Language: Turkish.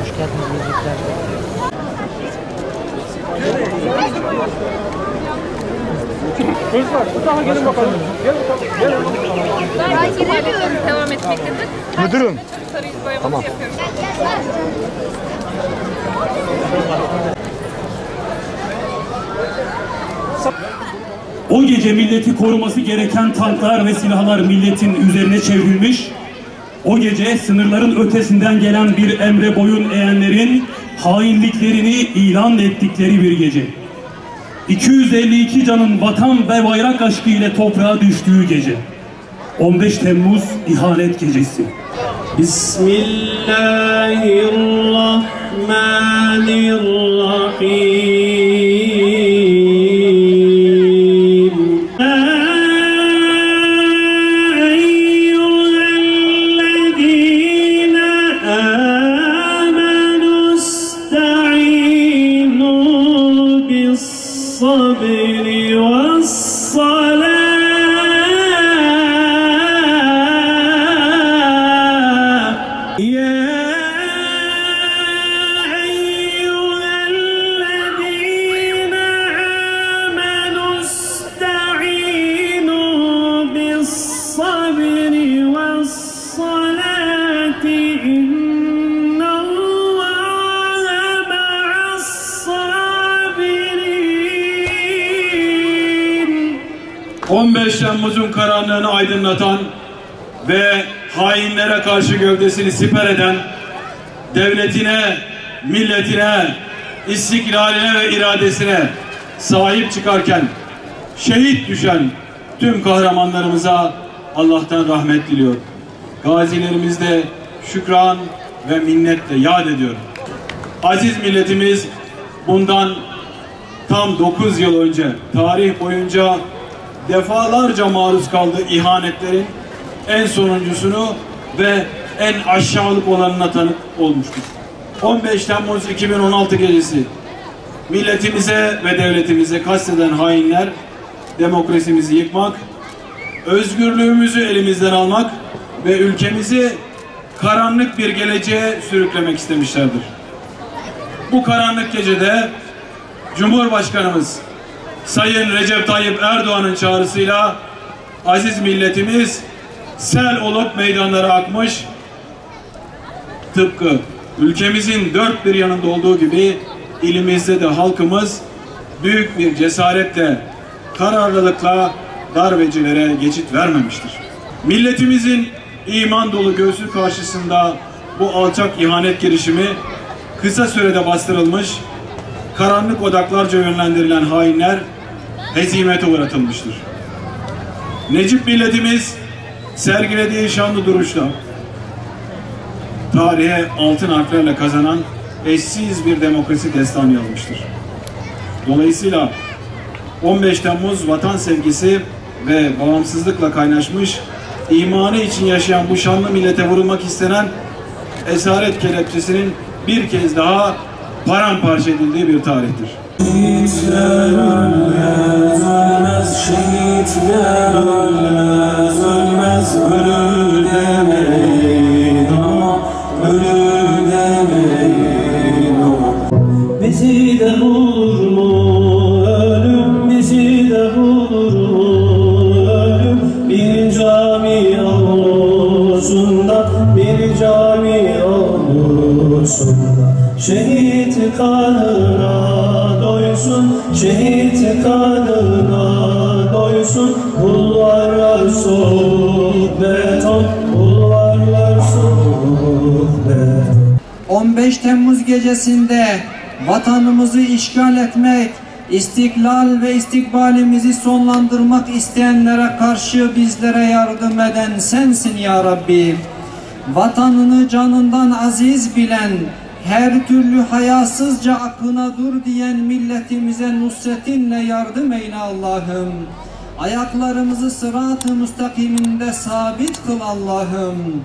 Hoş geldiniz müzikler. Çocuklar, bu tarafa gelin bakalım. Gel bakalım. Gel. Ben giremiyorum. Devam etmektedir. Müdürüm. Tamam. O gece milleti koruması gereken tanklar ve silahlar milletin üzerine çevrilmiş. O gece sınırların ötesinden gelen bir emre boyun eğenlerin hainliklerini ilan ettikleri bir gece. 252 canın vatan ve bayrak aşkı ile toprağa düştüğü gece. 15 Temmuz İhanet Gecesi. Bismillahirrahmanirrahim. الصبر والصلاة يا أيها الذين آمنوا استعينوا بالصبر والصلاة إن الله مع الصابرين. 15 Temmuz'un karanlığını aydınlatan ve hainlere karşı gövdesini siper eden, devletine, milletine, istiklaline ve iradesine sahip çıkarken şehit düşen tüm kahramanlarımıza Allah'tan rahmet diliyor. Gazilerimiz de şükran ve minnetle yad ediyor. Aziz milletimiz bundan tam 9 yıl önce tarih boyunca defalarca maruz kaldığı ihanetlerin en sonuncusunu ve en aşağılık olanına tanık olmuştur. 15 Temmuz 2016 gecesi milletimize ve devletimize kasteden hainler demokrasimizi yıkmak, özgürlüğümüzü elimizden almak ve ülkemizi karanlık bir geleceğe sürüklemek istemişlerdir. Bu karanlık gecede Cumhurbaşkanımız Sayın Recep Tayyip Erdoğan'ın çağrısıyla aziz milletimiz sel olup meydanlara akmış, tıpkı ülkemizin dört bir yanında olduğu gibi ilimizde de halkımız büyük bir cesaretle, kararlılıkla darbecilere geçit vermemiştir. Milletimizin iman dolu göğsü karşısında bu alçak ihanet girişimi kısa sürede bastırılmış, karanlık odaklarca yönlendirilen hainler hezimete uğratılmıştır. Necip milletimiz sergilediği şanlı duruşla tarihe altın harflerle kazanan eşsiz bir demokrasi destanı yazmıştır. Dolayısıyla 15 Temmuz vatan sevgisi ve bağımsızlıkla kaynaşmış, imanı için yaşayan bu şanlı millete vurulmak istenen esaret kelepçesinin bir kez daha paramparça edildiği bir tarihtir. Şehitler ölmez, ölmez, şehitler ölmez, ölmez, ölür demeyin ama, ölür demeyin ama. Bizi de bulur mu ölüm, bizi de bulur mu ölüm, bir cami avlusunda, bir cami avlusunda. doysunlar, şehit kanına doysun, şehit kanına doysun. Bulvarlar soğuk beton, bulvarlar soğuk beton. 15 Temmuz gecesinde vatanımızı işgal etmek, istiklal ve istikbalimizi sonlandırmak isteyenlere karşı bizlere yardım eden sensin ya Rabbi. Vatanını canından aziz bilen, her türlü hayasızca akına dur diyen milletimize nusretinle yardım eyle Allah'ım. Ayaklarımızı sırat-ı müstakiminde sabit kıl Allah'ım.